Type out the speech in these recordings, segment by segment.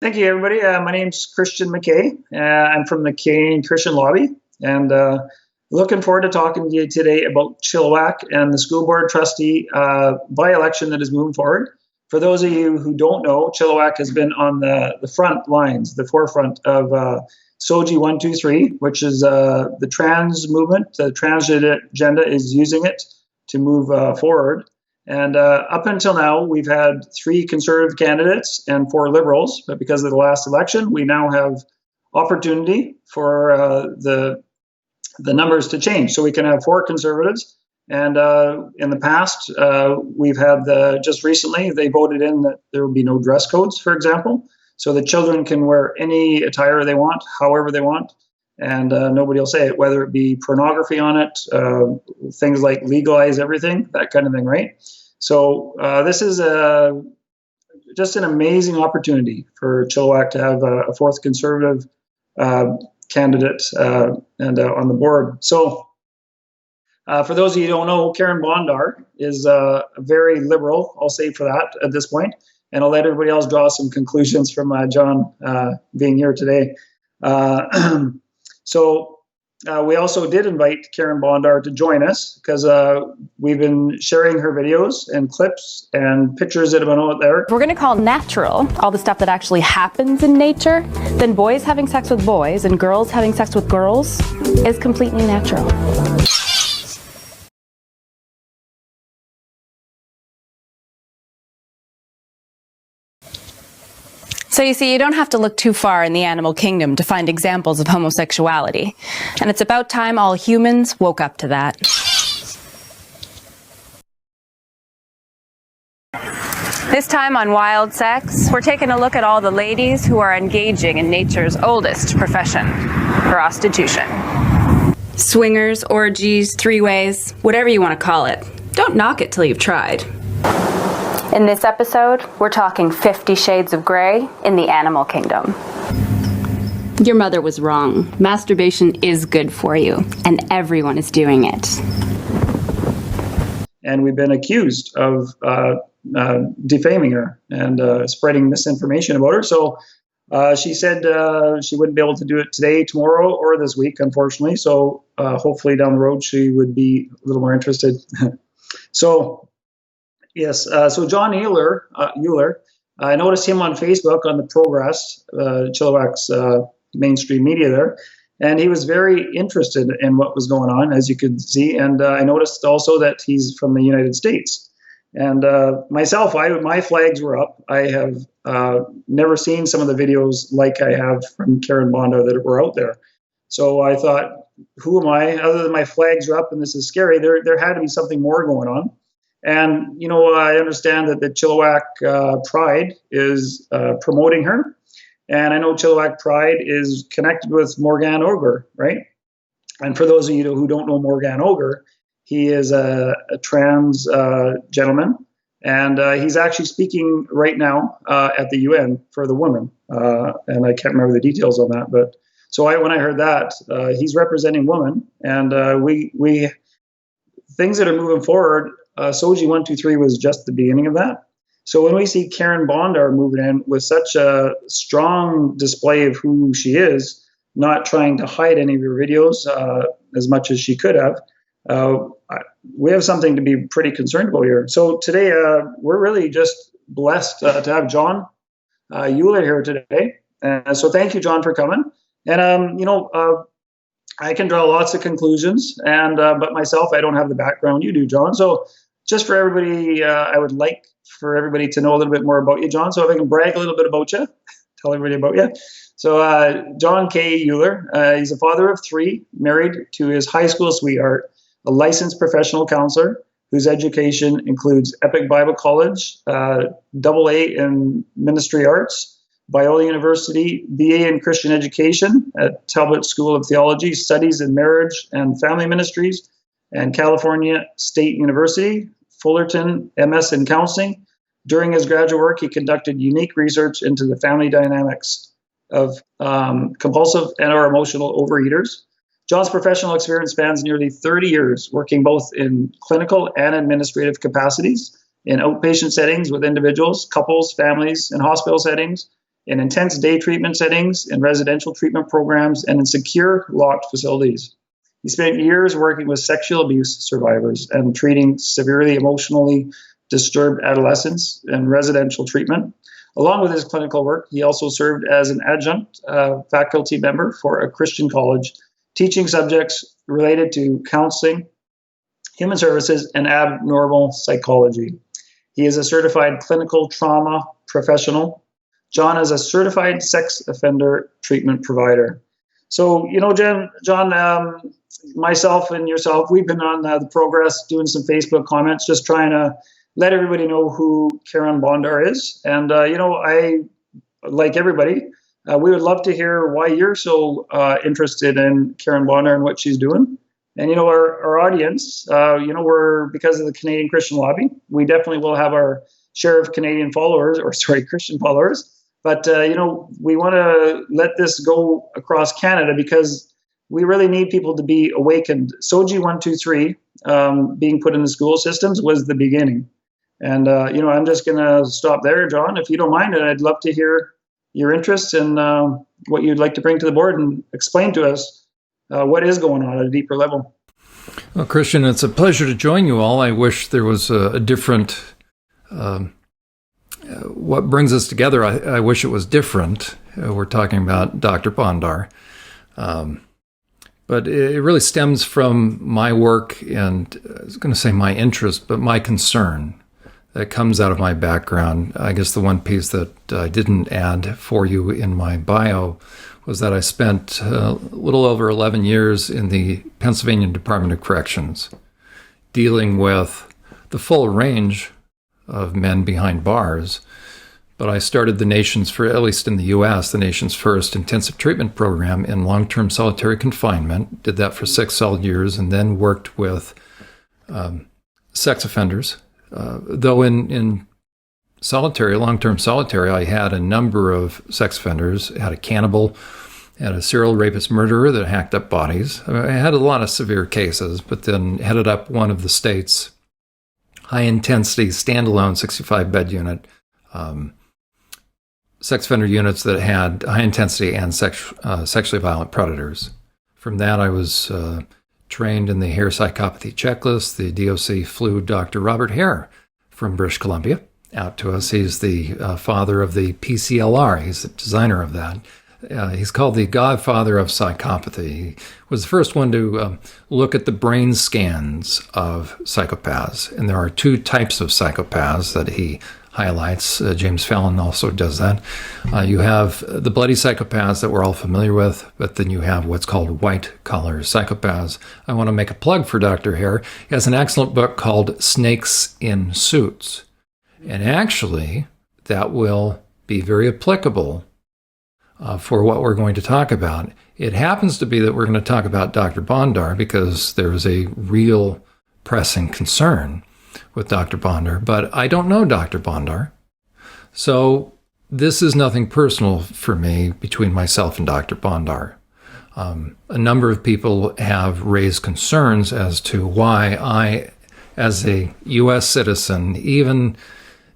Thank you, everybody. My name's Christian McKay. I'm from the Canadian Christian Lobby, and looking forward to talking to you today about Chilliwack and the school board trustee by-election that is moving forward. For those of you who don't know, Chilliwack has been on the front lines, the forefront of SOGI 123, which is the trans movement. The trans agenda is using it to move forward. And up until now, we've had 3 conservative candidates and 4 liberals. But because of the last election, we now have opportunity for the numbers to change. So we can have 4 conservatives. And in the past, we've had just recently, they voted in that there will be no dress codes, for example. So the children can wear any attire they want, however they want. And nobody will say it, whether it be pornography on it, things like Legalize Everything, that kind of thing, right? So this is just an amazing opportunity for Chilliwack to have a 4th conservative candidate and on the board. So for those of you who don't know, Karen Bondar is very liberal, I'll say for that at this point. And I'll let everybody else draw some conclusions from John being here today. So we also did invite Karen Bondar to join us because we've been sharing her videos and clips and pictures that have been out there. If we're going to call natural all the stuff that actually happens in nature, then boys having sex with boys and girls having sex with girls is completely natural. So you see, you don't have to look too far in the animal kingdom to find examples of homosexuality. And it's about time all humans woke up to that. This time on Wild Sex, we're taking a look at all the ladies who are engaging in nature's oldest profession, prostitution. Swingers, orgies, three-ways, whatever you want to call it. Don't knock it till you've tried. In this episode, we're talking 50 Shades of Grey in the animal kingdom. Your mother was wrong. Masturbation is good for you, and everyone is doing it. And we've been accused of defaming her and spreading misinformation about her. So she said she wouldn't be able to do it today, tomorrow, or this week, unfortunately. So hopefully down the road she would be a little more interested. So yes, so John Euler, I noticed him on Facebook on the Progress, Chilliwack's mainstream media there, and he was very interested in what was going on, as you could see. And I noticed also that he's from the United States. And myself, my flags were up. I have never seen some of the videos like I have from Karen Bondar that were out there. So I thought, who am I? Other than my flags are up and this is scary, there had to be something more going on. And, you know, I understand that the Chilliwack Pride is promoting her. And I know Chilliwack Pride is connected with Morgan Ogre, right? And for those of you who don't know Morgan Ogre, he is a trans gentleman. And he's actually speaking right now at the UN for the women. And I can't remember the details on that. But so when I heard that, he's representing women. And we things that are moving forward, SOGI 123 was just the beginning of that. So when we see Karen Bondar moving in with such a strong display of who she is, not trying to hide any of her videos as much as she could have, we have something to be pretty concerned about here. So today, we're really just blessed to have John Euler here today. So thank you, John, for coming. And, I can draw lots of conclusions, but myself, I don't have the background you do, John. So just for everybody, I would like for everybody to know a little bit more about you, John. So if I can brag a little bit about you, tell everybody about you. So John K. Euler, he's a father of 3, married to his high school sweetheart, a licensed professional counselor whose education includes Epic Bible College, AA in Ministry Arts, Biola University, BA in Christian Education at Talbot School of Theology, Studies in Marriage and Family Ministries, and California State University, Fullerton, MS in Counseling. During his graduate work, he conducted unique research into the family dynamics of compulsive and or emotional overeaters. John's professional experience spans nearly 30 years, working both in clinical and administrative capacities, in outpatient settings with individuals, couples, families, and hospital settings, in intense day treatment settings, in residential treatment programs, and in secure, locked facilities. He spent years working with sexual abuse survivors and treating severely emotionally disturbed adolescents in residential treatment. Along with his clinical work, he also served as an adjunct faculty member for a Christian college, teaching subjects related to counseling, human services, and abnormal psychology. He is a certified clinical trauma professional. John is a certified sex offender treatment provider. So, John, myself and yourself, we've been on the Progress doing some Facebook comments, just trying to let everybody know who Karen Bondar is. And, I, like everybody, we would love to hear why you're so interested in Karen Bondar and what she's doing. And, our audience, we're, because of the Canadian Christian Lobby, we definitely will have our share of Christian followers. But, we want to let this go across Canada because we really need people to be awakened. SOGI 123 being put in the school systems was the beginning. And, I'm just going to stop there, John, if you don't mind. And I'd love to hear your interest in what you'd like to bring to the board and explain to us what is going on at a deeper level. Well, Christian, it's a pleasure to join you all. I wish there was a different... what brings us together, I wish it was different. We're talking about Dr. Bondar. But it really stems from my work and I was going to say my interest, but my concern that comes out of my background. I guess the one piece that I didn't add for you in my bio was that I spent a little over 11 years in the Pennsylvania Department of Corrections dealing with the full range of men behind bars. But I started the nation's first, at least in the U.S., the nation's first intensive treatment program in long-term solitary confinement. Did that for 6 solid years, and then worked with sex offenders. Though in solitary, long-term solitary, I had a number of sex offenders. I had a cannibal, had a serial rapist murderer that hacked up bodies. I had a lot of severe cases, but then headed up one of the state's high-intensity, standalone 65-bed unit sex offender units that had high intensity and sexually violent predators. From that, I was trained in the Hare psychopathy checklist. The DOC flew Dr. Robert Hare from British Columbia out to us. He's the father of the PCLR. He's the designer of that. He's called the godfather of psychopathy. He was the first one to look at the brain scans of psychopaths. And there are 2 types of psychopaths that he highlights. James Fallon also does that. You have the bloody psychopaths that we're all familiar with, but then you have what's called white-collar psychopaths. I want to make a plug for Dr. Hare. He has an excellent book called Snakes in Suits. And actually, that will be very applicable for what we're going to talk about. It happens to be that we're going to talk about Dr. Bondar because there is a real pressing concern with Dr. Bondar, but I don't know Dr. Bondar. So this is nothing personal for me between myself and Dr. Bondar. A number of people have raised concerns as to why I, as a U.S. citizen, even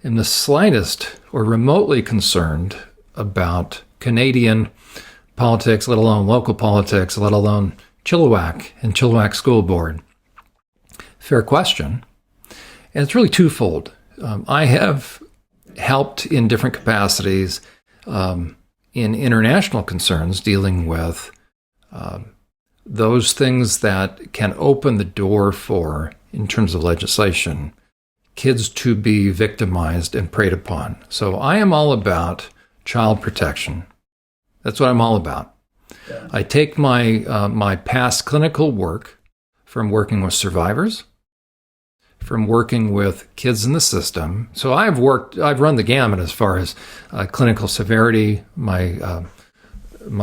in the slightest or remotely concerned about Canadian politics, let alone local politics, let alone Chilliwack and Chilliwack School Board. Fair question. And it's really twofold. I have helped in different capacities in international concerns dealing with those things that can open the door for, in terms of legislation, kids to be victimized and preyed upon. So I am all about child protection. That's what I'm all about. Yeah. I take my past clinical work from working with survivors, from working with kids in the system. So I've run the gamut as far as clinical severity, my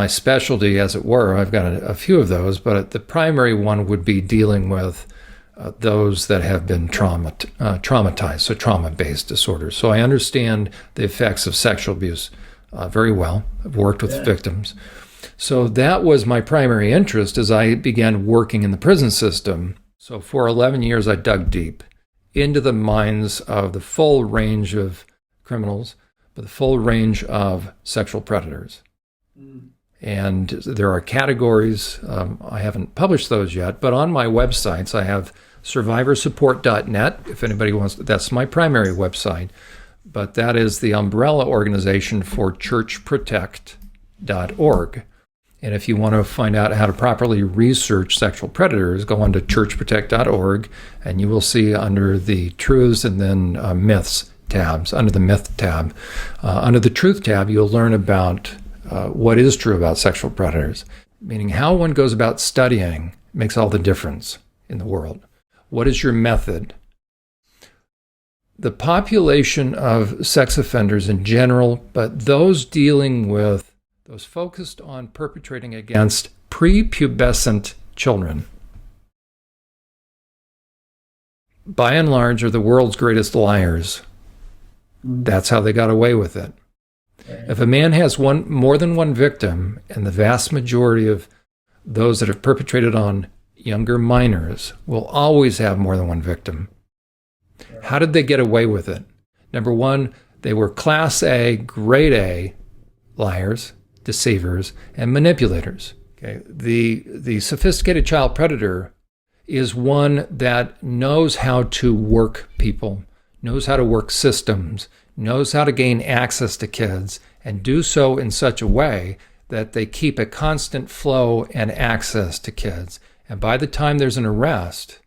specialty, as it were. I've got a few of those, but the primary one would be dealing with those that have been traumatized, so trauma-based disorders. So I understand the effects of sexual abuse very well. I've worked with victims. So that was my primary interest as I began working in the prison system. So for 11 years, I dug deep into the minds of the full range of criminals, for the full range of sexual predators. And there are categories. I haven't published those yet, but on my websites, I have SurvivorSupport.net. If anybody wants, that's my primary website, but that is the umbrella organization for churchprotect.org. And if you want to find out how to properly research sexual predators, go on to churchprotect.org, and you will see under the truths and then myths tabs, under the myth tab. Under the truth tab, you'll learn about what is true about sexual predators, meaning how one goes about studying makes all the difference in the world. What is your method? The population of sex offenders in general, but those dealing with those focused on perpetrating against prepubescent children, by and large, are the world's greatest liars. That's how they got away with it. If a man has more than one victim, and the vast majority of those that have perpetrated on younger minors will always have more than one victim, how did they get away with it? Number one, they were Class A, Grade A liars, deceivers, and manipulators. Okay? The sophisticated child predator is one that knows how to work people, knows how to work systems, knows how to gain access to kids, and do so in such a way that they keep a constant flow and access to kids. And by the time there's an arrest,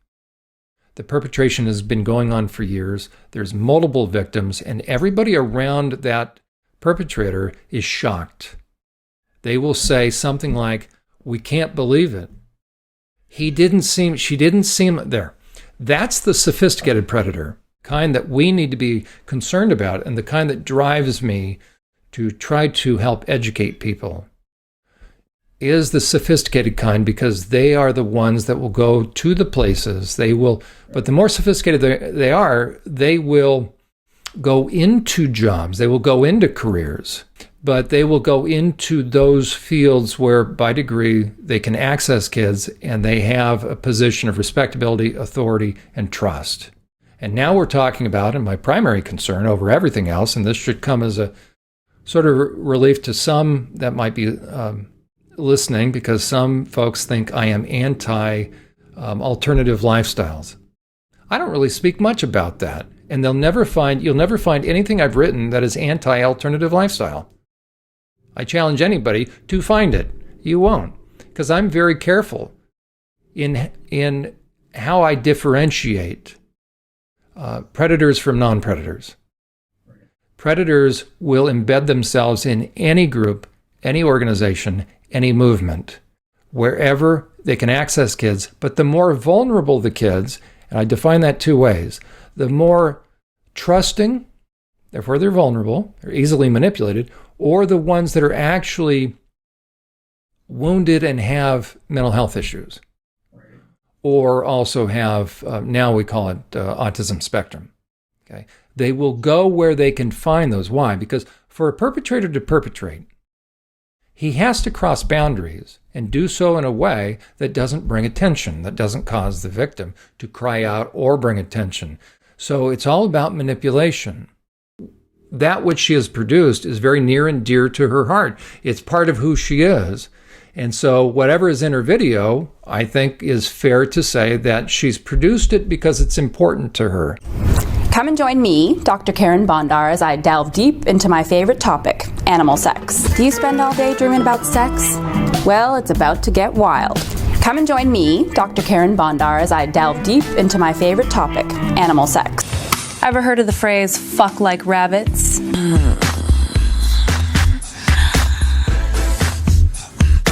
the perpetration has been going on for years. There's multiple victims, and everybody around that perpetrator is shocked. They will say something like, "We can't believe it. She didn't seem there." That's the sophisticated predator, kind that we need to be concerned about, and the kind that drives me to try to help educate people, is the sophisticated kind, because they are the ones that will go to the places. But the more sophisticated they are, they will go into jobs, they will go into careers, but they will go into those fields where, by degree, they can access kids and they have a position of respectability, authority, and trust. And now we're talking about, and my primary concern over everything else, and this should come as a sort of relief to some that might be listening, because some folks think I am anti-alternative lifestyles. I don't really speak much about that, and you'll never find anything I've written that is anti-alternative lifestyle. I challenge anybody to find it. You won't, because I'm very careful in how I differentiate predators from non-predators. Predators will embed themselves in any group, any organization, any movement, wherever they can access kids. But the more vulnerable the kids, and I define that two ways, the more trusting, therefore they're vulnerable, they're easily manipulated, or the ones that are actually wounded and have mental health issues, or also have, now we call it autism spectrum. Okay, they will go where they can find those. Why? Because for a perpetrator to perpetrate, he has to cross boundaries and do so in a way that doesn't bring attention, that doesn't cause the victim to cry out or bring attention. So it's all about manipulation. That which she has produced is very near and dear to her heart. It's part of who she is. And so whatever is in her video, I think is fair to say that she's produced it because it's important to her. Come and join me, Dr. Karen Bondar, as I delve deep into my favorite topic, animal sex. Do you spend all day dreaming about sex? Well, it's about to get wild. Come and join me, Dr. Karen Bondar, as I delve deep into my favorite topic, animal sex. Ever heard of the phrase, fuck like rabbits?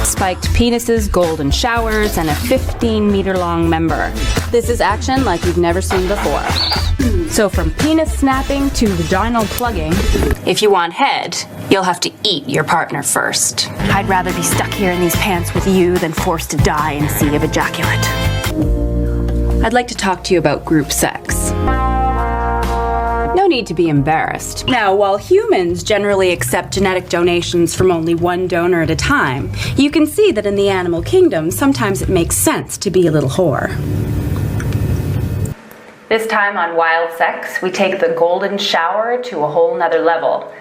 Spiked penises, golden showers, and a 15-meter-long member. This is action like you've never seen before. So from penis snapping to vaginal plugging, if you want head, you'll have to eat your partner first. I'd rather be stuck here in these pants with you than forced to die in a sea of ejaculate. I'd like to talk to you about group sex. No need to be embarrassed. Now, while humans generally accept genetic donations from only one donor at a time, you can see that in the animal kingdom, sometimes it makes sense to be a little whore. This time on Wild Sex, we take the golden shower to a whole nother level.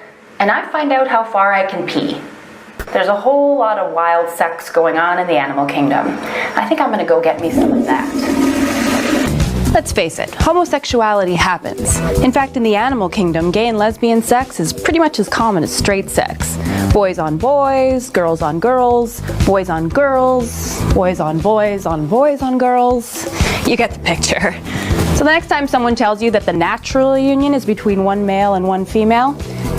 and I find out how far I can pee. There's a whole lot of wild sex going on in the animal kingdom. I think I'm gonna go get me some of that. Let's face it, homosexuality happens. In fact, in the animal kingdom, gay and lesbian sex is pretty much as common as straight sex. Boys on boys, girls on girls, boys on girls, boys on boys on boys on girls. You get the picture. So the next time someone tells you that the natural union is between one male and one female,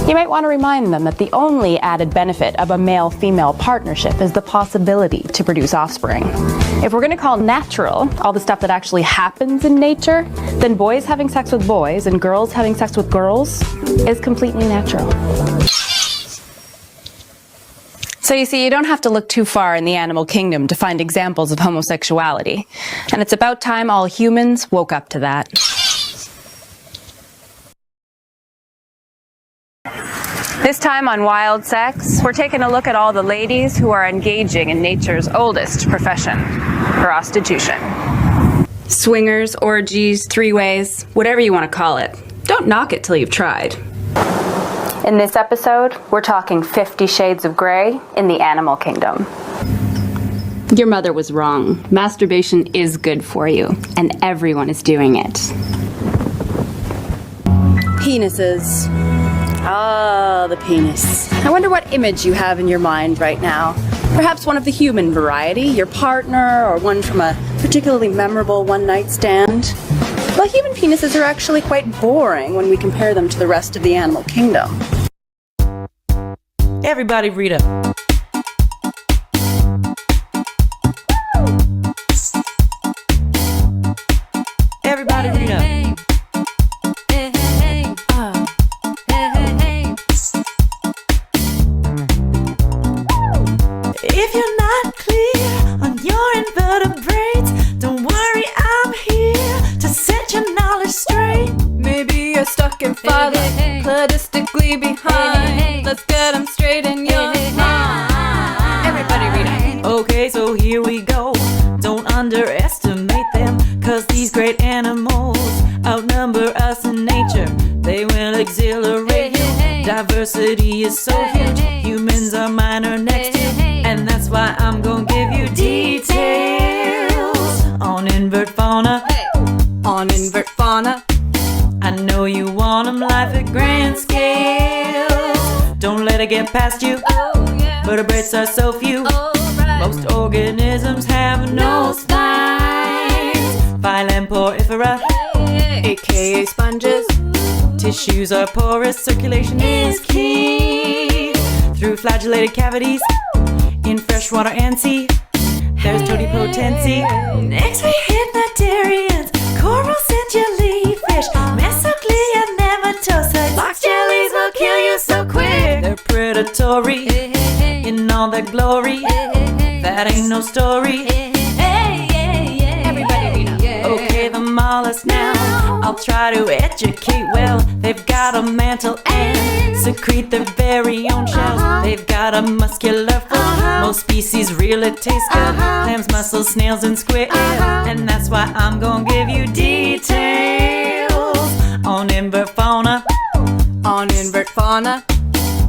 you might want to remind them that the only added benefit of a male-female partnership is the possibility to produce offspring. If we're going to call natural all the stuff that actually happens in nature, then boys having sex with boys and girls having sex with girls is completely natural. So you see, you don't have to look too far in the animal kingdom to find examples of homosexuality. And it's about time all humans woke up to that. This time on Wild Sex, we're taking a look at all the ladies who are engaging in nature's oldest profession, prostitution. Swingers, orgies, three-ways, whatever you want to call it. Don't knock it till you've tried. In this episode, we're talking 50 Shades of Grey in the animal kingdom. Your mother was wrong. Masturbation is good for you, and everyone is doing it. Penises. Ah, the penis. I wonder what image you have in your mind right now. Perhaps one of the human variety, your partner, or one from a particularly memorable one-night stand. Well, human penises are actually quite boring when we compare them to the rest of the animal kingdom. Everybody read up. Everybody read up. If you're not clear on your invertebrates, don't worry, I'm here to set your knowledge straight. Maybe you're stuck in father, cladistically behind. Let's get them straight in your mind. Everybody read it. Okay, so here we go. Don't underestimate them, cause these great animals outnumber us in nature. They will exhilarate you. Diversity is so huge. Humans are minor next to, and that's why I'm gonna give you details on invert fauna. On invert fauna. I know you want them live at grand scale. Don't let it get past you. Vertebrates are so few. Most organisms have no spines. Phylum Porifera, aka sponges. Tissues are porous, circulation is key. Through flagellated cavities in freshwater and sea, there's totipotency. Next we hit cnidarians, corals and jellyfish, mesoglia, nematocytes. Box jellies will kill you so quick. They're predatory in all their glory. That ain't no story. Everybody read up. Okay, the mollusks now, I'll try to educate well. They've got a mantle and secrete their very own shells. They've got a muscular foot. Most species really taste good. Clams, mussels, snails, and squid. And that's why I'm gonna give you details on invert fauna. On invert fauna.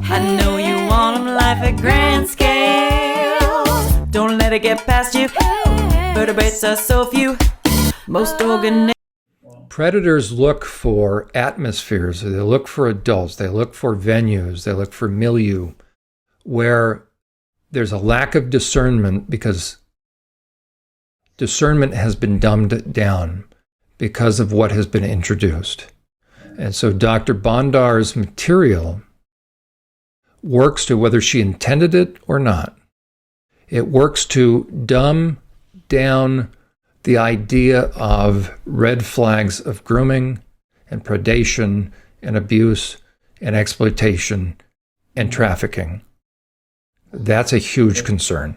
I know you want them live at grand scale. Don't let it get past you. Vertebrates are so few. Most organisms. Predators look for atmospheres, they look for adults, they look for venues, they look for milieu where there's a lack of discernment because discernment has been dumbed down because of what has been introduced. And so Dr. Bondar's material works to, whether she intended it or not, it works to dumb down the idea of red flags of grooming and predation and abuse and exploitation and trafficking. That's a huge concern.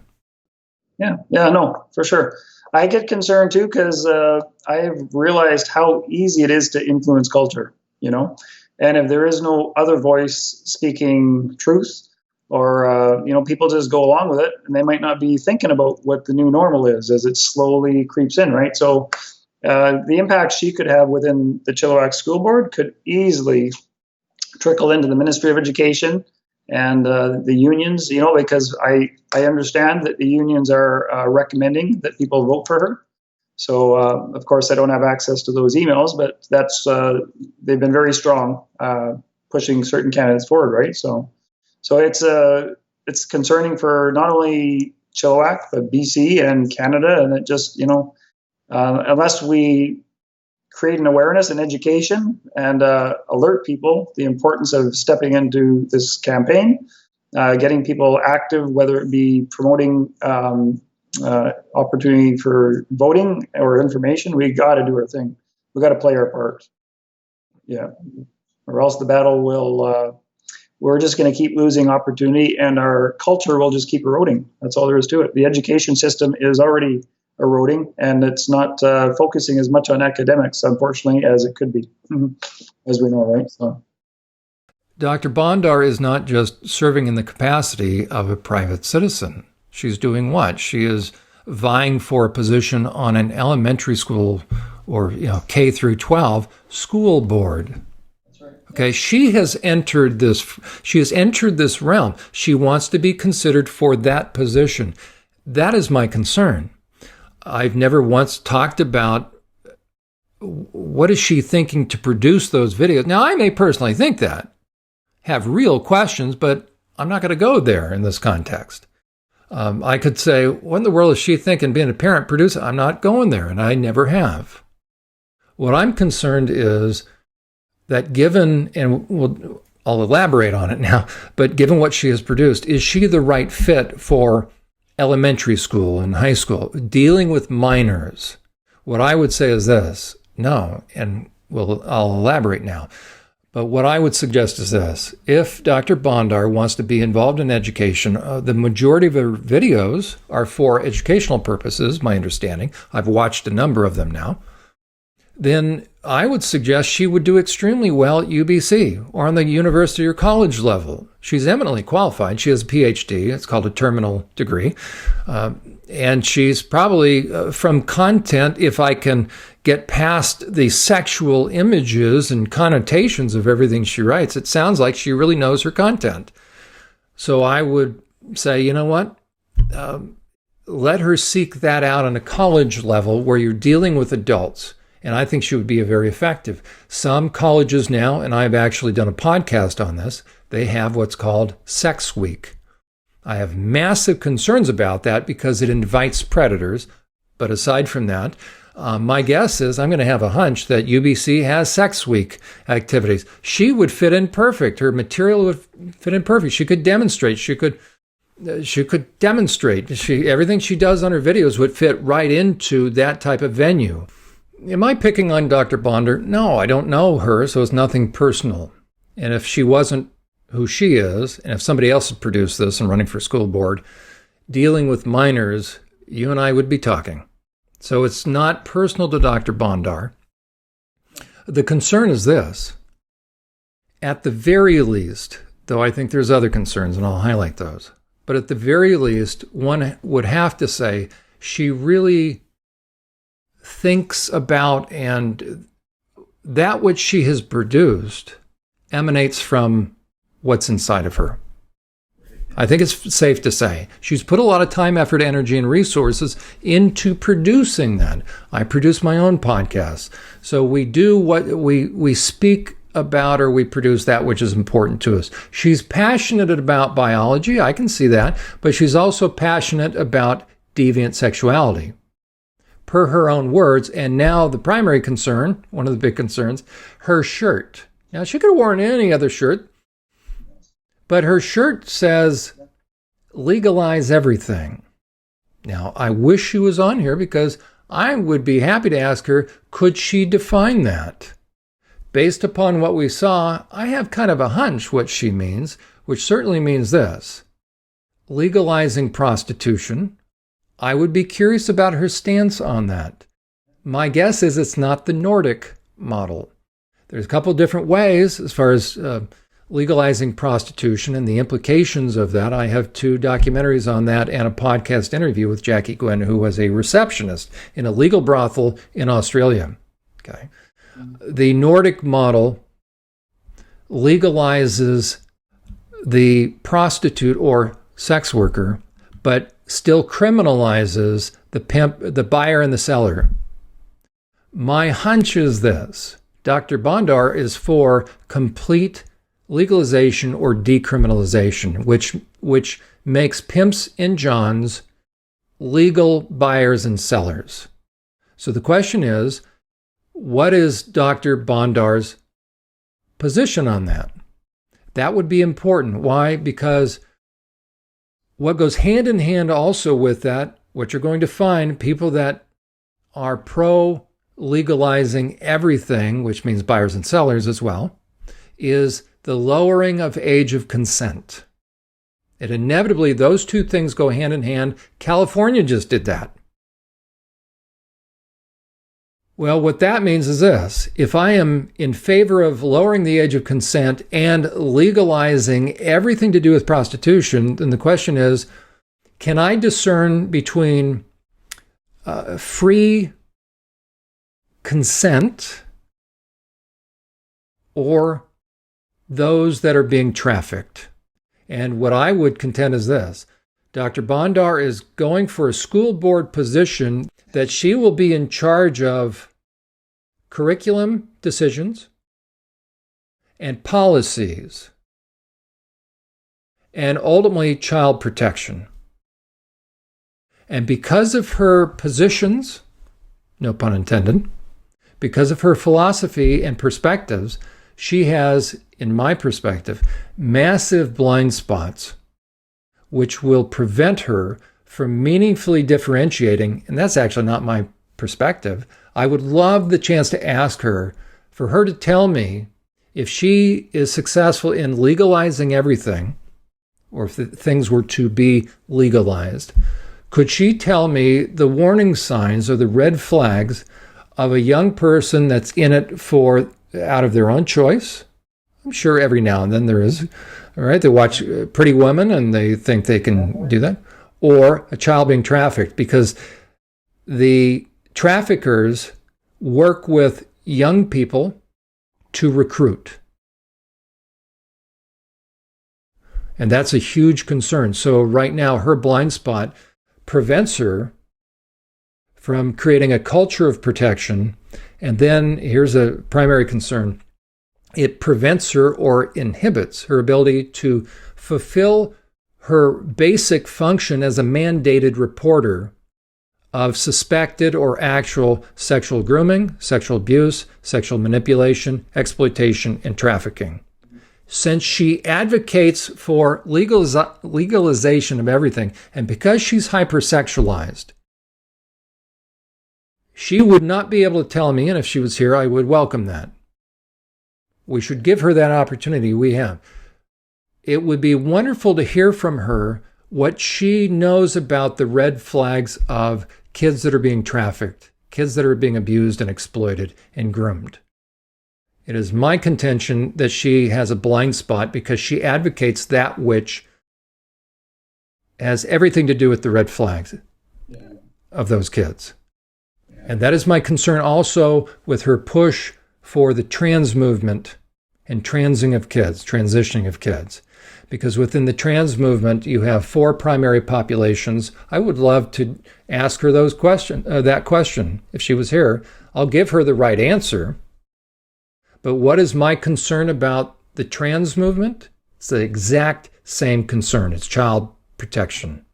Yeah, no, for sure. I get concerned too because I've realized how easy it is to influence culture, and if there is no other voice speaking truth, or people just go along with it, and they might not be thinking about what the new normal is as it slowly creeps in, right? So the impact she could have within the Chilliwack School Board could easily trickle into the Ministry of Education, and the unions, because I understand that the unions are recommending that people vote for her. So, of course, I don't have access to those emails, but they've been very strong pushing certain candidates forward, right? So it's concerning for not only Chilliwack, but BC and Canada, and it just, unless we create an awareness and education and alert people the importance of stepping into this campaign, getting people active, whether it be promoting opportunity for voting or information, we got to do our thing. We got to play our part. Yeah, or else the battle will. We're just going to keep losing opportunity, and our culture will just keep eroding. That's all there is to it. The education system is already eroding, and it's not focusing as much on academics, unfortunately, as it could be, as we know, right? So, Dr. Bondar is not just serving in the capacity of a private citizen. She's doing what? She is vying for a position on an elementary school or K through 12 school board. Okay, she has entered this realm. She wants to be considered for that position. That is my concern. I've never once talked about what is she thinking to produce those videos. Now, I may personally think that, have real questions, but I'm not going to go there in this context. I could say, what in the world is she thinking being a parent producer? I'm not going there, and I never have. What I'm concerned is that given, and I'll elaborate on it now, but given what she has produced, is she the right fit for elementary school and high school, dealing with minors? What I would say is this, no, and I'll elaborate now. But what I would suggest is this. If Dr. Bondar wants to be involved in education, the majority of her videos are for educational purposes, my understanding. I've watched a number of them now. Then I would suggest she would do extremely well at UBC or on the university or college level. She's eminently qualified. She has a PhD. It's called a terminal degree. And she's probably, from content, if I can get past the sexual images and connotations of everything she writes, it sounds like she really knows her content. So I would say, you know what? Let her seek that out on a college level where you're dealing with adults. And I think she would be very effective. Some colleges now, and I've actually done a podcast on this, they have what's called Sex Week. I have massive concerns about that because it invites predators. But aside from that, my guess is I'm going to have a hunch that UBC has Sex Week activities. She would fit in perfect. Her material would fit in perfect. She could demonstrate. She could demonstrate. Everything she does on her videos would fit right into that type of venue. Am I picking on Dr. Bondar? No, I don't know her, so it's nothing personal. And if she wasn't who she is, and if somebody else had produced this and running for school board, dealing with minors, you and I would be talking. So it's not personal to Dr. Bondar. The concern is this. At the very least, though I think there's other concerns, and I'll highlight those, but at the very least, one would have to say she really thinks about, and that which she has produced emanates from what's inside of her. I think it's safe to say she's put a lot of time, effort, energy, and resources into producing that. I produce my own podcast. So we do what we speak about, or we produce that which is important to us. She's passionate about biology. I can see that. But she's also passionate about deviant sexuality, per her own words. And now the primary concern, one of the big concerns, her shirt. Now, she could have worn any other shirt, but her shirt says, Legalize Everything. Now, I wish she was on here because I would be happy to ask her, could she define that? Based upon what we saw, I have kind of a hunch what she means, which certainly means this. Legalizing prostitution. I would be curious about her stance on that. My guess is it's not the Nordic model. There's a couple different ways as far as legalizing prostitution and the implications of that. I have 2 documentaries on that and a podcast interview with Jackie Gwynn, who was a receptionist in a legal brothel in Australia. Okay. The Nordic model legalizes the prostitute or sex worker, but still criminalizes the pimp, the buyer and the seller. My hunch is this: Dr. Bondar is for complete legalization or decriminalization, which makes pimps and johns legal buyers and sellers. So the question is, what is Dr. Bondar's position on that? That would be important. Why? Because what goes hand in hand also with that, what you're going to find, people that are pro-legalizing everything, which means buyers and sellers as well, is the lowering of age of consent. And inevitably, those two things go hand in hand. California just did that. Well, what that means is this: if I am in favor of lowering the age of consent and legalizing everything to do with prostitution, then the question is, can I discern between free consent or those that are being trafficked? And what I would contend is this: Dr. Bondar is going for a school board position that she will be in charge of curriculum decisions and policies and ultimately child protection. And because of her positions, no pun intended, because of her philosophy and perspectives, she has, in my perspective, massive blind spots, which will prevent her from meaningfully differentiating. And that's actually not my perspective. I would love the chance to ask her, for her to tell me if she is successful in legalizing everything, or if things were to be legalized, could she tell me the warning signs or the red flags of a young person that's in it for out of their own choice? I'm sure every now and then there is. All right, they watch Pretty Women and they think they can do that. Or a child being trafficked because the traffickers work with young people to recruit. And that's a huge concern. So right now, her blind spot prevents her from creating a culture of protection. And then here's a primary concern: it prevents her or inhibits her ability to fulfill her basic function as a mandated reporter of suspected or actual sexual grooming, sexual abuse, sexual manipulation, exploitation, and trafficking. Since she advocates for legalization of everything, and because she's hypersexualized, she would not be able to tell me, and if she was here, I would welcome that. We should give her that opportunity. We have. It would be wonderful to hear from her what she knows about the red flags of kids that are being trafficked, kids that are being abused and exploited and groomed. It is my contention that she has a blind spot because she advocates that which has everything to do with the red flags of those kids. And that is my concern also with her push for the trans movement and transitioning of kids. Because within the trans movement, you have 4 primary populations. I would love to ask her that question. If she was here, I'll give her the right answer. But what is my concern about the trans movement? It's the exact same concern. It's child protection.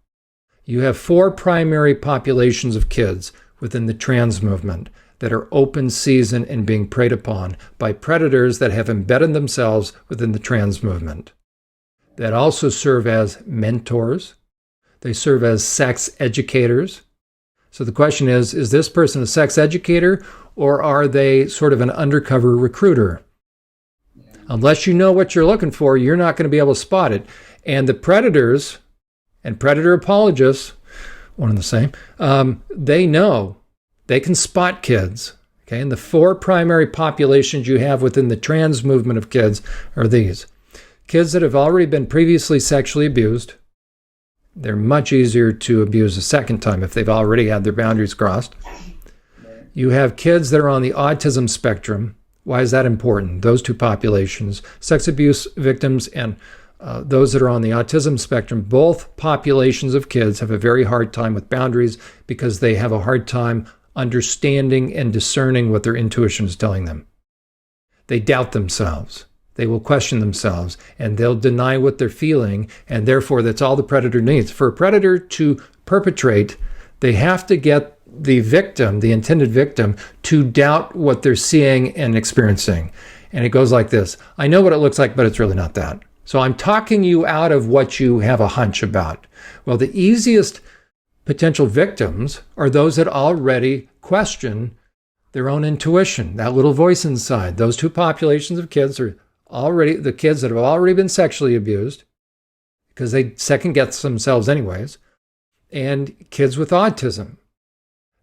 You have 4 primary populations of kids within the trans movement that are open season and being preyed upon by predators that have embedded themselves within the trans movement, that also serve as mentors. They serve as sex educators. So the question is this person a sex educator, or are they sort of an undercover recruiter? Unless you know what you're looking for, you're not going to be able to spot it. And the predators and predator apologists, one and the same, they know. They can spot kids. Okay, and the 4 primary populations you have within the trans movement of kids are these. Kids that have already been previously sexually abused. They're much easier to abuse a second time if they've already had their boundaries crossed. You have kids that are on the autism spectrum. Why is that important? Those 2 populations, sex abuse victims and those that are on the autism spectrum, both populations of kids have a very hard time with boundaries because they have a hard time understanding and discerning what their intuition is telling them. They doubt themselves. They will question themselves, and they'll deny what they're feeling, and therefore that's all the predator needs. For a predator to perpetrate, they have to get the victim, the intended victim, to doubt what they're seeing and experiencing. And it goes like this: I know what it looks like, but it's really not that. So I'm talking you out of what you have a hunch about. Well, the easiest potential victims are those that already question their own intuition, that little voice inside. Those two populations of kids are already the kids that have already been sexually abused, because they second guess themselves anyways, and kids with autism.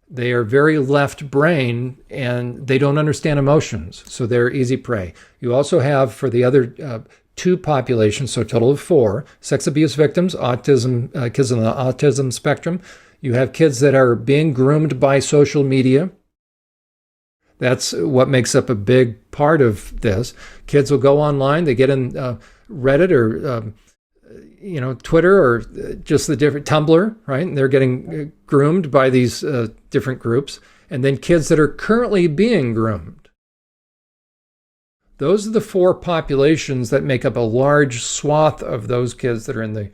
They are very left brain and they don't understand emotions, so they're easy prey. You also have, for the other two populations, so a total of 4, sex abuse victims, autism, kids on the autism spectrum. You have kids that are being groomed by social media. That's what makes up a big part of this. Kids will go online, they get in Reddit or Twitter or just the different Tumblr, right? And they're getting groomed by these different groups. And then kids that are currently being groomed. Those are the 4 populations that make up a large swath of those kids that are in the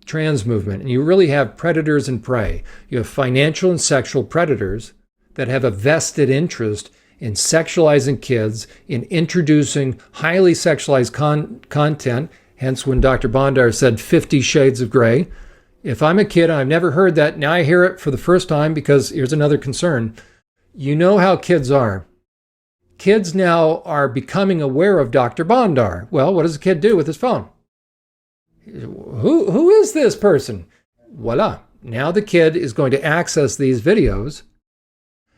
trans movement. And you really have predators and prey. You have financial and sexual predators that have a vested interest in sexualizing kids, in introducing highly sexualized content. Hence, when Dr. Bondar said 50 Shades of Gray, if I'm a kid and I've never heard that, now I hear it for the first time, because here's another concern. You know how kids are. Kids now are becoming aware of Dr. Bondar. Well, what does a kid do with his phone? Who is this person? Voila. Now the kid is going to access these videos.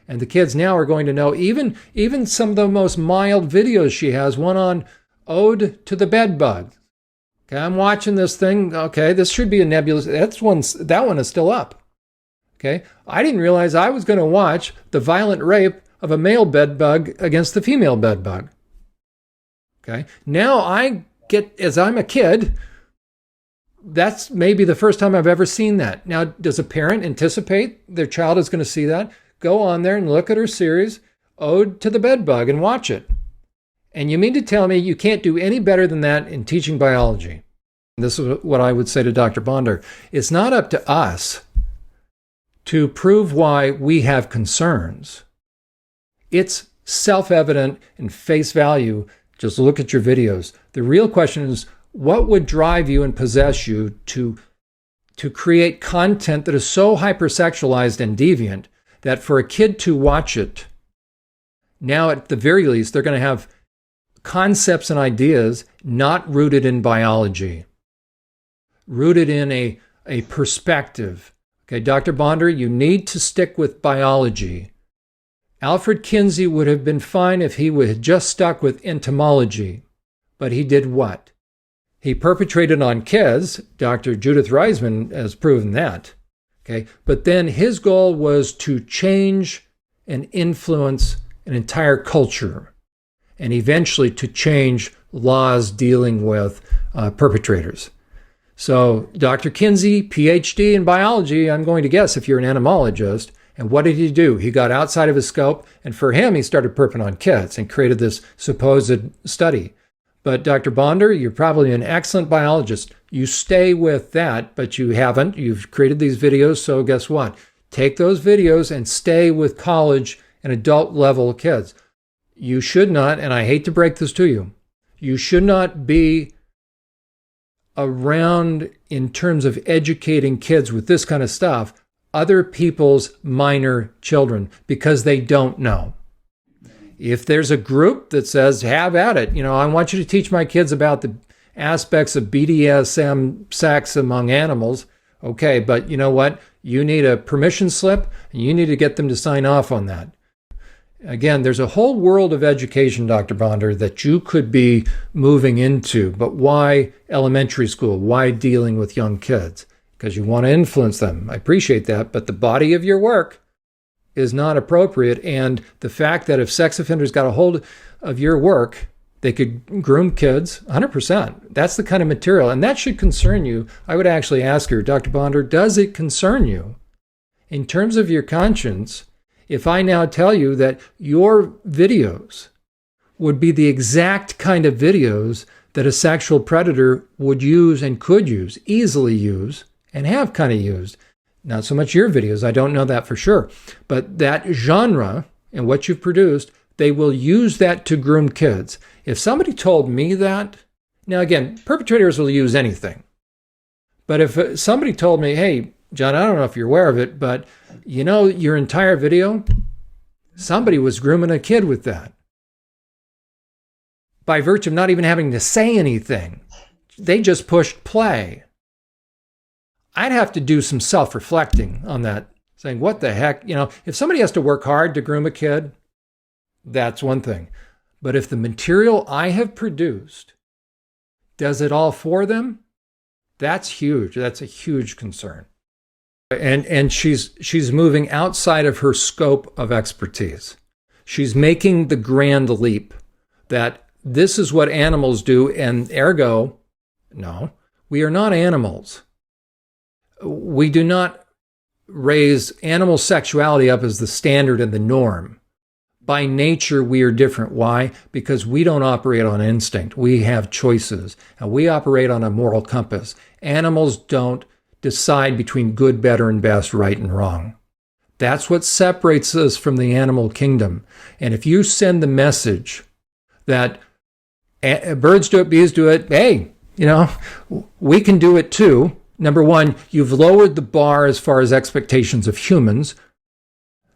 And the kids now are going to know even some of the most mild videos she has, one on Ode to the Bedbug. Okay, I'm watching this thing. Okay, this should be a nebulous. That one is still up. Okay, I didn't realize I was going to watch the violent rape of a male bedbug against the female bedbug. Okay, now I get, as I'm a kid, that's maybe the first time I've ever seen that. Now, does a parent anticipate their child is going to see that? Go on there and look at her series, Ode to the Bedbug, and watch it. And you mean to tell me you can't do any better than that in teaching biology? This is what I would say to Dr. Bondar. It's not up to us to prove why we have concerns. It's self-evident and face value. Just look at your videos. The real question is, what would drive you and possess you to create content that is so hypersexualized and deviant that for a kid to watch it, now at the very least, they're going to have concepts and ideas not rooted in biology, rooted in a perspective. Okay, Dr. Bondar, you need to stick with biology. Alfred Kinsey would have been fine if he had just stuck with entomology. But he did what? He perpetrated on kids. Dr. Judith Reisman has proven that. Okay, but then his goal was to change and influence an entire culture, and eventually to change laws dealing with perpetrators. So Dr. Kinsey, PhD in biology, I'm going to guess if you're an entomologist, and what did he do? He got outside of his scope, and for him, he started perping on kids and created this supposed study. But Dr. Bondar, you're probably an excellent biologist. You stay with that, but you haven't. You've created these videos, so guess what? Take those videos and stay with college and adult level kids. You should not, and I hate to break this to you, you should not be around, in terms of educating kids with this kind of stuff, other people's minor children, because they don't know. If there's a group that says, have at it, I want you to teach my kids about the aspects of BDSM sex among animals. Okay, but you know what? You need a permission slip, and you need to get them to sign off on that. Again, there's a whole world of education, Dr. Bondar, that you could be moving into. But why elementary school? Why dealing with young kids? Because you want to influence them. I appreciate that, but the body of your work is not appropriate. And the fact that if sex offenders got a hold of your work, They could groom kids, 100%. That's the kind of material, and that should concern you. I would actually ask her, Dr. Bonder, does it concern you? In terms of your conscience, if I now tell you that your videos would be the exact kind of videos that a sexual predator would use and could use, easily use, and have kind of used. Not so much your videos, I don't know that for sure, but that genre and what you've produced, they will use that to groom kids. If somebody told me that, now again, perpetrators will use anything. But if somebody told me, hey, John, I don't know if you're aware of it, but you know, your entire video, somebody was grooming a kid with that. By virtue of not even having to say anything, they just pushed play. I'd have to do some self-reflecting on that, saying, what the heck? You know, if somebody has to work hard to groom a kid, that's one thing. But if the material I have produced does it all for them, that's huge. That's a huge concern. And she's moving outside of her scope of expertise. She's making the grand leap that this is what animals do, and ergo, no, we are not animals. We do not raise animal sexuality up as the standard and the norm. By nature, we are different. Why? Because we don't operate on instinct. We have choices, and we operate on a moral compass. Animals don't decide between good, better, and best, right and wrong. That's what separates us from the animal kingdom. And if you send the message that birds do it, bees do it, hey, you know, we can do it too. Number one, you've lowered the bar as far as expectations of humans,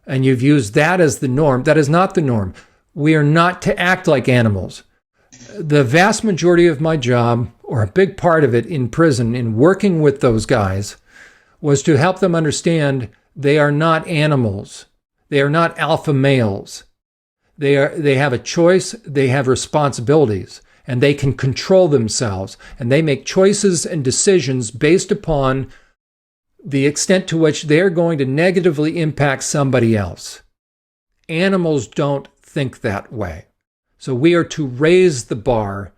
and you've used that as the norm. That is not the norm. We are not to act like animals. The vast majority of my job, or a big part of it in prison, in working with those guys, was to help them understand they are not animals. They are not alpha males. They have a choice, they have responsibilities, and they can control themselves. And they make choices and decisions based upon the extent to which they're going to negatively impact somebody else. Animals don't think that way. So we are to raise the bar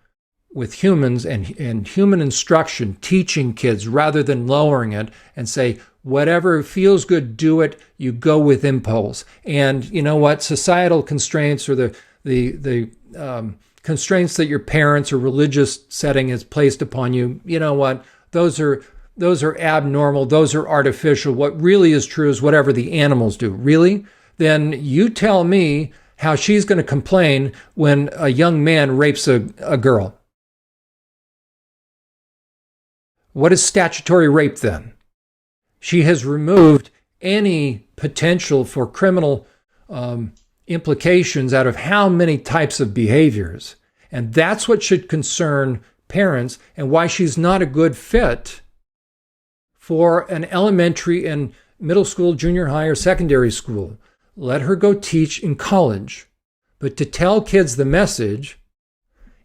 with humans and human instruction, teaching kids rather than lowering it, and say, whatever feels good, do it. You go with impulse. And you know what? Societal constraints, or the constraints that your parents or religious setting has placed upon you, you know what? Those are abnormal. Those are artificial. What really is true is whatever the animals do. Really? Then you tell me how she's going to complain when a young man rapes a girl. What is statutory rape then? She has removed any potential for criminal implications out of how many types of behaviors. And that's what should concern parents, and why she's not a good fit for an elementary and middle school, junior high, or secondary school. Let her go teach in college. But to tell kids the message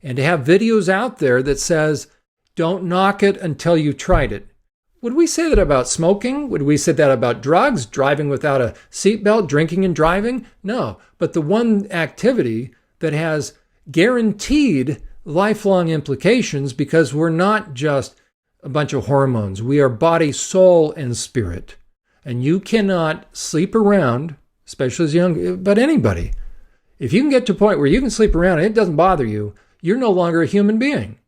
and to have videos out there that says, don't knock it until you've tried it. Would we say that about smoking? Would we say that about drugs, driving without a seatbelt, drinking and driving? No. But the one activity that has guaranteed lifelong implications, because we're not just a bunch of hormones. We are body, soul, and spirit. And you cannot sleep around, especially as young, but anybody. If you can get to a point where you can sleep around and it doesn't bother you, you're no longer a human being.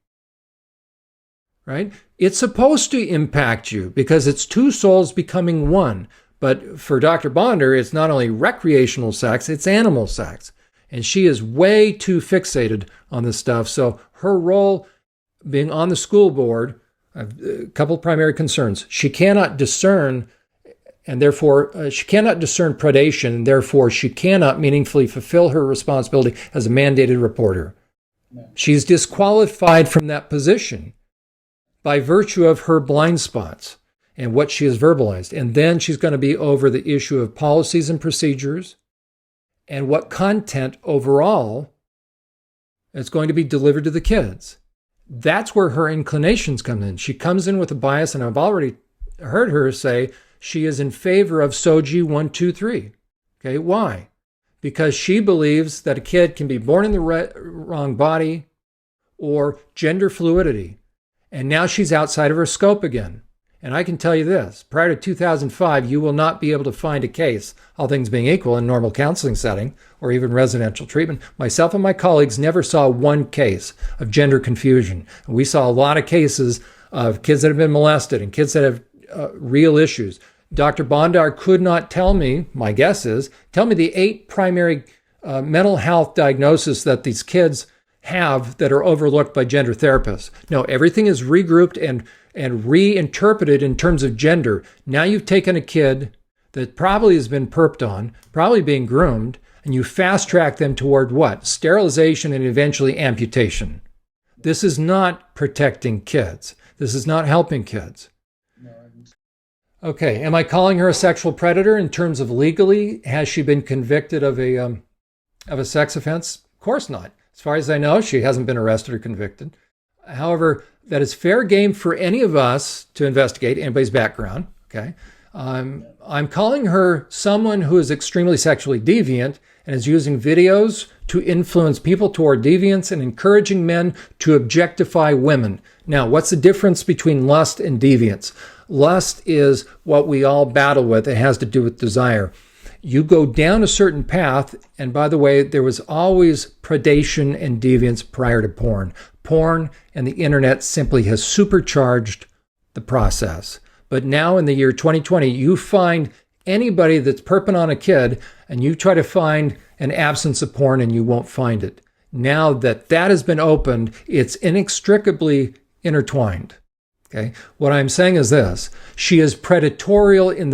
Right? It's supposed to impact you because it's two souls becoming one. But for Dr. Bonder, it's not only recreational sex, it's animal sex. And she is way too fixated on this stuff. So her role being on the school board, a couple of primary concerns. She cannot discern, and therefore she cannot discern predation, and therefore she cannot meaningfully fulfill her responsibility as a mandated reporter. She's disqualified from that position by virtue of her blind spots and what she has verbalized. And then she's going to be over the issue of policies and procedures and what content overall is going to be delivered to the kids. That's where her inclinations come in. She comes in with a bias, and I've already heard her say she is in favor of SOGI 1, 2, 3. Okay, why? because she believes that a kid can be born in the wrong body or gender fluidity. And now she's outside of her scope again. And I can tell you this, prior to 2005, you will not be able to find a case, all things being equal, in normal counseling setting or even residential treatment. Myself and my colleagues never saw one case of gender confusion. We saw a lot of cases of kids that have been molested and kids that have real issues. Dr. Bondar could not tell me, my guess is, tell me the 8 primary mental health diagnoses that these kids have that are overlooked by gender therapists. No, everything is regrouped and reinterpreted in terms of gender. Now you've taken a kid that probably has been perped on, probably being groomed, and you fast track them toward what? Sterilization and eventually amputation. This is not protecting kids. This is not helping kids. Okay, am I calling her a sexual predator in terms of legally? Has she been convicted of a sex offense? Of course not. As far as I know, she hasn't been arrested or convicted. However, that is fair game for any of us to investigate anybody's background. Okay, I'm calling her someone who is extremely sexually deviant and is using videos to influence people toward deviance and encouraging men to objectify women. Now, what's the difference between lust and deviance? Lust is what we all battle with. It has to do with desire. You go down a certain path, and by the way, there was always predation and deviance prior to porn. Porn and the internet simply has supercharged the process. But now in the year 2020, you find anybody that's perping on a kid and you try to find an absence of porn and you won't find it. Now that has been opened, it's inextricably intertwined. Okay. What I'm saying is this: she is predatorial in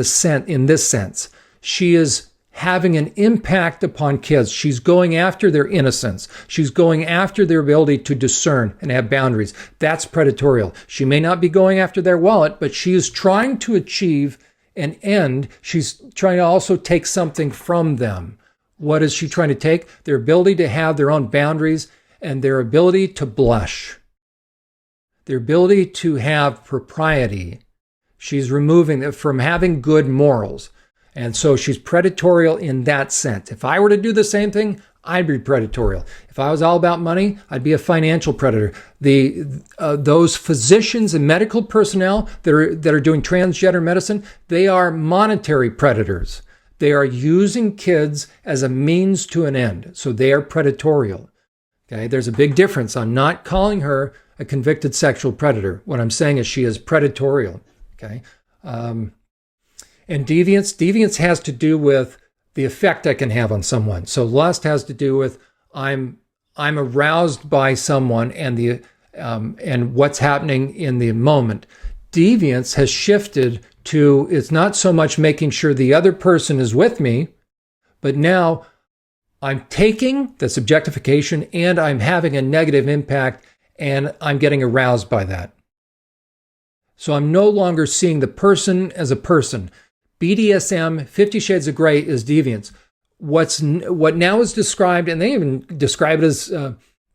this sense. She is having an impact upon kids. She's going after their innocence. She's going after their ability to discern and have boundaries. That's predatorial. She may not be going after their wallet, but she is trying to achieve an end. She's trying to also take something from them. What is she trying to take? Their ability to have their own boundaries and their ability to blush. Their ability to have propriety. She's removing it from having good morals. And so she's predatorial in that sense. If I were to do the same thing, I'd be predatorial. If I was all about money, I'd be a financial predator. Those physicians and medical personnel that are doing transgender medicine, they are monetary predators. They are using kids as a means to an end. So they are predatorial. Okay, there's a big difference. I'm not calling her a convicted sexual predator. What I'm saying is she is predatorial. Okay. And deviance has to do with the effect I can have on someone. So lust has to do with I'm aroused by someone and what's happening in the moment. Deviance has shifted to, it's not so much making sure the other person is with me, but now I'm taking the subjectification and I'm having a negative impact and I'm getting aroused by that. So I'm no longer seeing the person as a person. BDSM, 50 Shades of Grey, is deviance. What now is described, and they even describe it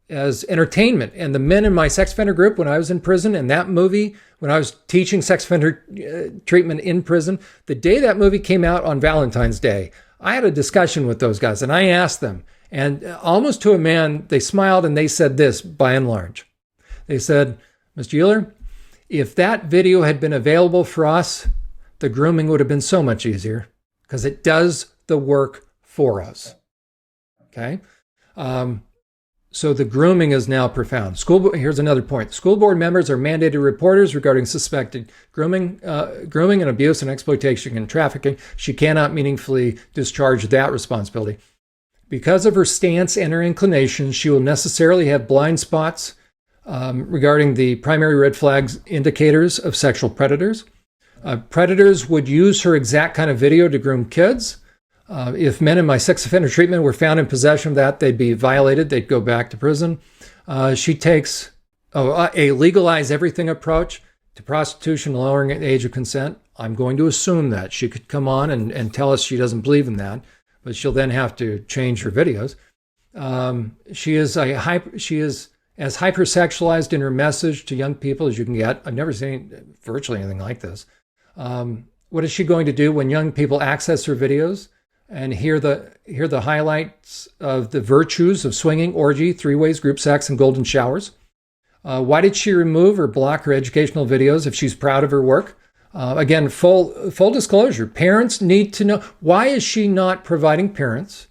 as entertainment. And the men in my sex offender group, when I was in prison, and that movie, when I was teaching sex offender treatment in prison, the day that movie came out on Valentine's Day, I had a discussion with those guys, and I asked them, and almost to a man, they smiled and they said this, by and large. They said, Mr. Euler, if that video had been available for us, the grooming would have been so much easier because it does the work for us. Okay? So the grooming is now profound. Here's another point. School board members are mandated reporters regarding suspected grooming and abuse and exploitation and trafficking. She cannot meaningfully discharge that responsibility. Because of her stance and her inclinations, she will necessarily have blind spots regarding the primary red flags indicators of sexual predators. Predators would use her exact kind of video to groom kids. If men in my sex offender treatment were found in possession of that, they'd be violated. They'd go back to prison. She takes a legalize everything approach to prostitution, lowering the age of consent. I'm going to assume that. She could come on and tell us she doesn't believe in that, but she'll then have to change her videos. She is as hypersexualized in her message to young people as you can get. I've never seen virtually anything like this. What is she going to do when young people access her videos? and hear the highlights of the virtues of swinging, orgy, three-ways, group sex, and golden showers. Why did she remove or block her educational videos if she's proud of her work? Again, full disclosure, parents need to know, why is she not providing parents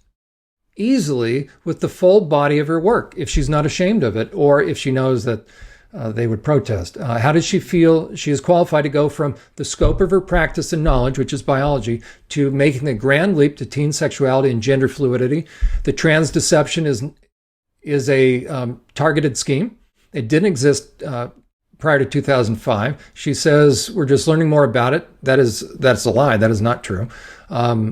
easily with the full body of her work if she's not ashamed of it, or if she knows that they would protest? How does she feel she is qualified to go from the scope of her practice and knowledge, which is biology, to making the grand leap to teen sexuality and gender fluidity? The trans deception is a targeted scheme. It didn't exist prior to 2005. She says we're just learning more about it. That's a lie. That is not true.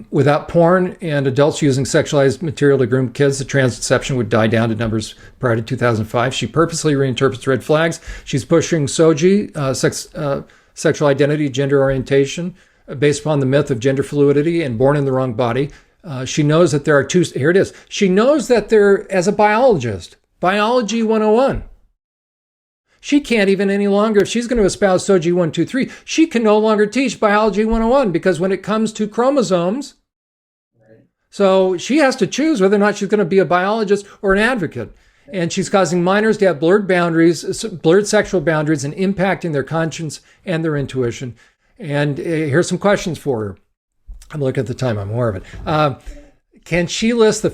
Without porn and adults using sexualized material to groom kids, the trans deception would die down to numbers prior to 2005. She purposely reinterprets red flags. She's pushing SOGI, sexual identity, gender orientation, based upon the myth of gender fluidity and born in the wrong body. She knows that there are two. Here it is. She knows that as a biologist, biology 101. She can't even any longer, if she's going to espouse SOGI 123, she can no longer teach biology 101 because when it comes to chromosomes, so she has to choose whether or not she's going to be a biologist or an advocate. And she's causing minors to have blurred sexual boundaries, and impacting their conscience and their intuition. And here's some questions for her. I'm looking at the time, I'm aware of it. Can she list the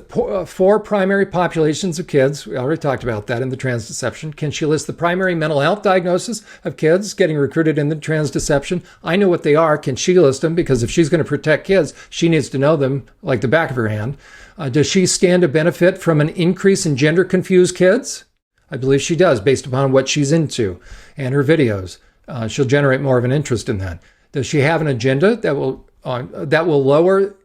4 primary populations of kids? We already talked about that in the trans deception. Can she list the primary mental health diagnosis of kids getting recruited in the trans deception? I know what they are. Can she list them? Because if she's going to protect kids, she needs to know them like the back of her hand. Does she stand to benefit from an increase in gender confused kids? I believe she does, based upon what she's into and her videos. She'll generate more of an interest in that. Does she have an agenda that will lower...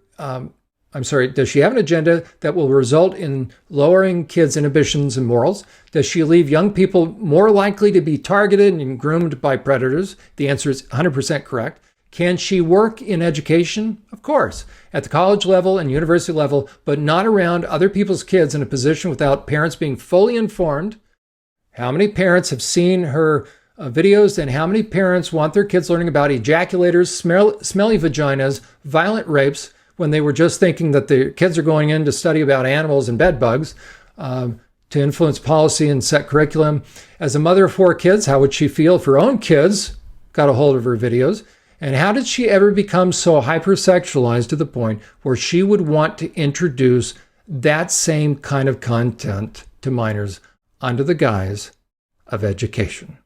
does she have an agenda that will result in lowering kids' inhibitions and morals? Does she leave young people more likely to be targeted and groomed by predators? The answer is 100% correct. Can she work in education? Of course, at the college level and university level, but not around other people's kids in a position without parents being fully informed. How many parents have seen her videos, and how many parents want their kids learning about ejaculators, smelly vaginas, violent rapes, when they were just thinking that the kids are going in to study about animals and bed bugs, to influence policy and set curriculum? As a mother of 4 kids, how would she feel if her own kids got a hold of her videos? And how did she ever become so hypersexualized to the point where she would want to introduce that same kind of content to minors under the guise of education?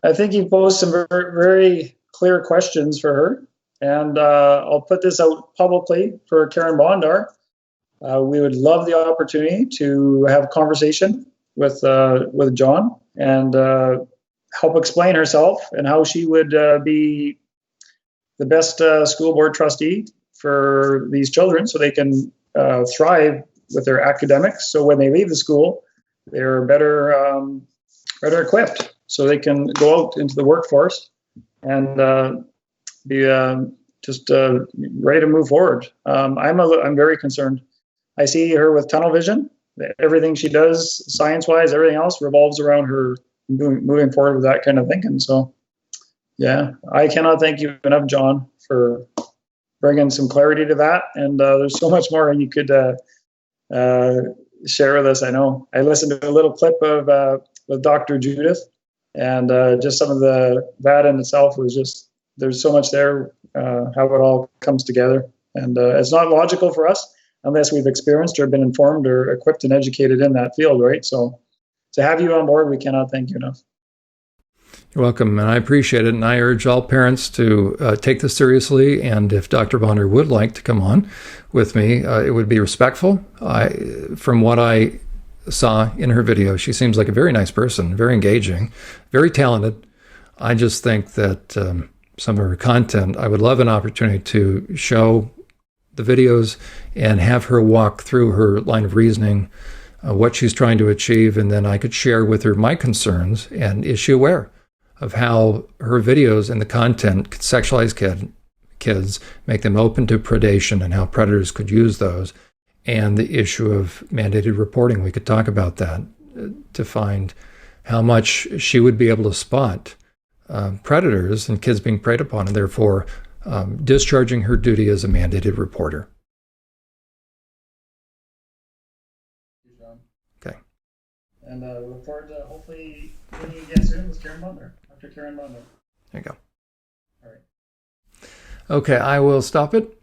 I think you posed some very, very clear questions for her. And I'll put this out publicly for Karen Bondar. We would love the opportunity to have a conversation with John and help explain herself and how she would be the best school board trustee for these children, so they can thrive with their academics. So when they leave the school, they're better equipped, so they can go out into the workforce and be just ready to move forward. I'm very concerned. I see her with tunnel vision. Everything she does, science-wise, everything else revolves around her moving forward with that kind of thinking. So, yeah, I cannot thank you enough, John, for bringing some clarity to that. And there's so much more you could share with us. I know I listened to a little clip of with Dr. Judith, and just some of that in itself was just, there's so much there, how it all comes together. And it's not logical for us unless we've experienced or been informed or equipped and educated in that field, right? So to have you on board, we cannot thank you enough. You're welcome, and I appreciate it. And I urge all parents to take this seriously. And if Dr. Bonder would like to come on with me, it would be respectful. From what I saw in her video, she seems like a very nice person, very engaging, very talented. I just think that some of her content, I would love an opportunity to show the videos and have her walk through her line of reasoning, what she's trying to achieve, and then I could share with her my concerns. And is she aware of how her videos and the content could sexualize kids, make them open to predation, and how predators could use those, and the issue of mandated reporting. We could talk about that to find how much she would be able to spot predators and kids being preyed upon, and therefore discharging her duty as a mandated reporter. And we look forward to hopefully meeting you again soon with Karen Butler, Dr. Karen Butler. There you go. All right. Okay, I will stop it.